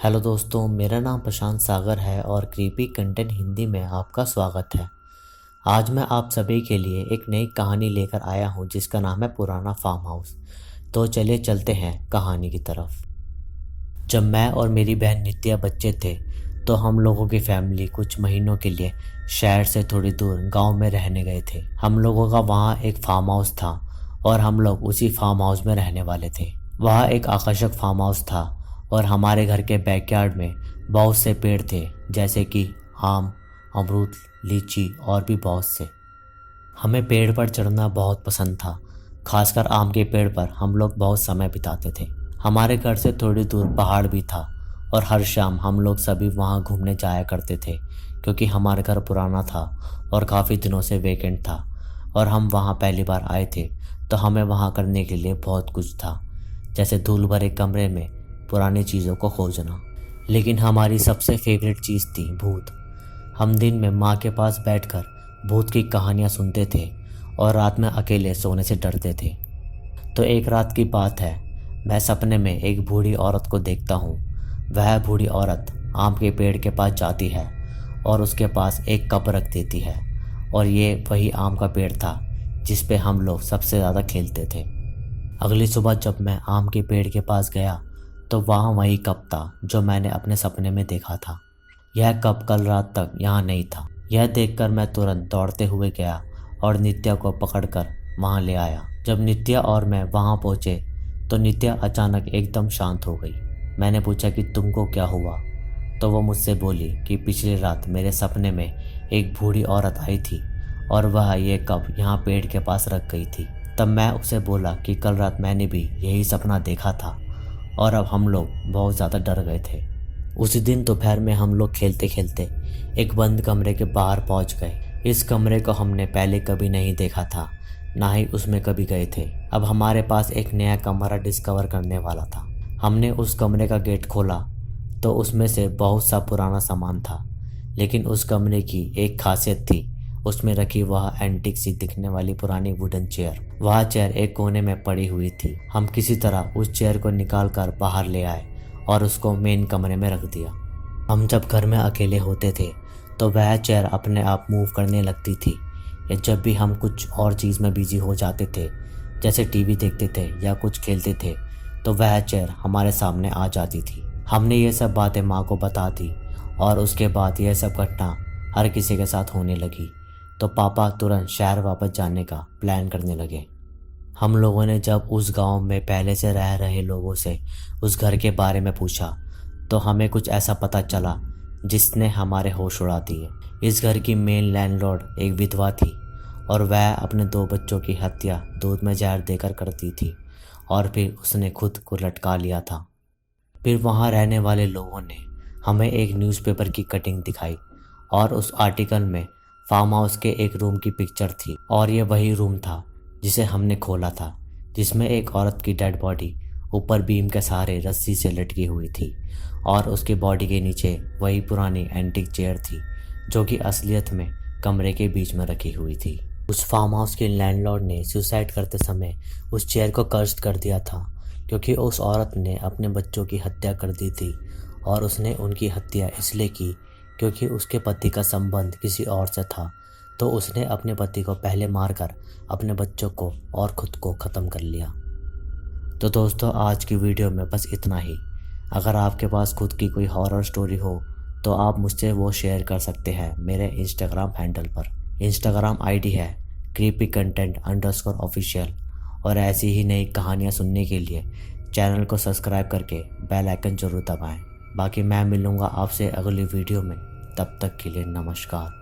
Hello दोस्तों, मेरा नाम प्रशांत सागर है और क्रीपी कंटेंट हिंदी में आपका स्वागत है। आज मैं आप सभी के लिए एक नई कहानी लेकर आया हूं जिसका नाम है पुराना फार्म हाउस। तो चलिए चलते हैं कहानी की तरफ। जब मैं और मेरी बहन नित्या बच्चे थे तो हम लोगों की फैमिली कुछ महीनों के लिए शहर से थोड़ी दूर गांव में रहने गए थे। हम लोगों का वहाँ एक फार्म हाउस था और हम लोग उसी फार्म हाउस में रहने वाले थे। वह एक आकर्षक फार्म हाउस था और हमारे घर के बैकयार्ड में बहुत से पेड़ थे, जैसे कि आम, अमरूद, लीची और भी बहुत से। हमें पेड़ पर चढ़ना बहुत पसंद था। खासकर आम के पेड़ पर हम लोग बहुत समय बिताते थे। हमारे घर से थोड़ी दूर पहाड़ भी था और हर शाम हम लोग सभी वहाँ घूमने जाया करते थे, क्योंकि हमारा घर पुराना था और काफ़ी दिनों से वेकेंट था और हम वहाँ पहली बार आए थे। तो हमें वहाँ करने के लिए बहुत कुछ था, जैसे धूल भरे कमरे में पुरानी चीज़ों को खोजना। लेकिन हमारी सबसे फेवरेट चीज़ थी भूत। हम दिन में माँ के पास बैठकर भूत की कहानियाँ सुनते थे और रात में अकेले सोने से डरते थे। तो एक रात की बात है, मैं सपने में एक बूढ़ी औरत को देखता हूँ। वह बूढ़ी औरत आम के पेड़ के पास जाती है और उसके पास एक कप रख देती है, और ये वही आम का पेड़ था जिस पे हम लोग सबसे ज़्यादा खेलते थे। अगली सुबह जब मैं आम के पेड़ के पास गया तो वहाँ वही कप था जो मैंने अपने सपने में देखा था। यह कप कल रात तक यहाँ नहीं था। यह देखकर मैं तुरंत दौड़ते हुए गया और नित्या को पकड़कर वहाँ ले आया। जब नित्या और मैं वहाँ पहुँचे तो नित्या अचानक एकदम शांत हो गई। मैंने पूछा कि तुमको क्या हुआ? तो वो मुझसे बोली कि पिछली रात मेरे सपने में एक बूढ़ी औरत आई थी और वह ये कप यहाँ पेड़ के पास रख गई थी। तब मैं उसे बोला कि कल रात मैंने भी यही सपना देखा था और अब हम लोग बहुत ज़्यादा डर गए थे। उसी दिन दोपहर में हम लोग खेलते खेलते एक बंद कमरे के बाहर पहुंच गए। इस कमरे को हमने पहले कभी नहीं देखा था, ना ही उसमें कभी गए थे। अब हमारे पास एक नया कमरा डिस्कवर करने वाला था। हमने उस कमरे का गेट खोला तो उसमें से बहुत सा पुराना सामान था, लेकिन उस कमरे की एक खासियत थी। उसमें रखी वह एंटीक सी दिखने वाली पुरानी वुडन चेयर। वह चेयर एक कोने में पड़ी हुई थी। हम किसी तरह उस चेयर को निकाल कर बाहर ले आए और उसको मेन कमरे में रख दिया। हम जब घर में अकेले होते थे तो वह चेयर अपने आप मूव करने लगती थी, या जब भी हम कुछ और चीज़ में बिजी हो जाते थे, जैसे टीवी देखते थे या कुछ खेलते थे, तो वह चेयर हमारे सामने आ जाती थी। हमने ये सब बातें माँ को बता दी और उसके बाद यह सब घटना हर किसी के साथ होने लगी। तो पापा तुरंत शहर वापस जाने का प्लान करने लगे। हम लोगों ने जब उस गांव में पहले से रह रहे लोगों से उस घर के बारे में पूछा तो हमें कुछ ऐसा पता चला जिसने हमारे होश उड़ा दिए। इस घर की मेन लैंडलॉर्ड एक विधवा थी और वह अपने 2 बच्चों की हत्या दूध में जहर देकर करती थी और फिर उसने खुद को लटका लिया था। फिर वहाँ रहने वाले लोगों ने हमें एक न्यूज़पेपर की कटिंग दिखाई और उस आर्टिकल में फार्म हाउस के एक रूम की पिक्चर थी, और ये वही रूम था जिसे हमने खोला था, जिसमें एक औरत की डेड बॉडी ऊपर बीम के सहारे रस्सी से लटकी हुई थी और उसके बॉडी के नीचे वही पुरानी एंटीक चेयर थी जो कि असलियत में कमरे के बीच में रखी हुई थी। उस फार्म हाउस के लैंडलॉर्ड ने सुसाइड करते समय उस चेयर को कर्स्ड कर दिया था, क्योंकि उस औरत ने अपने बच्चों की हत्या कर दी थी और उसने उनकी हत्या इसलिए की क्योंकि उसके पति का संबंध किसी और से था। तो उसने अपने पति को पहले मारकर अपने बच्चों को और खुद को ख़त्म कर लिया। तो दोस्तों, आज की वीडियो में बस इतना ही। अगर आपके पास खुद की कोई हॉरर स्टोरी हो तो आप मुझसे वो शेयर कर सकते हैं मेरे इंस्टाग्राम हैंडल पर। इंस्टाग्राम आईडी है creepycontent_official। और ऐसी ही नई कहानियाँ सुनने के लिए चैनल को सब्सक्राइब करके बेल आइकन जरूर दबाएं। बाकी मैं मिलूँगा आपसे अगली वीडियो में। तब तक के लिए नमस्कार।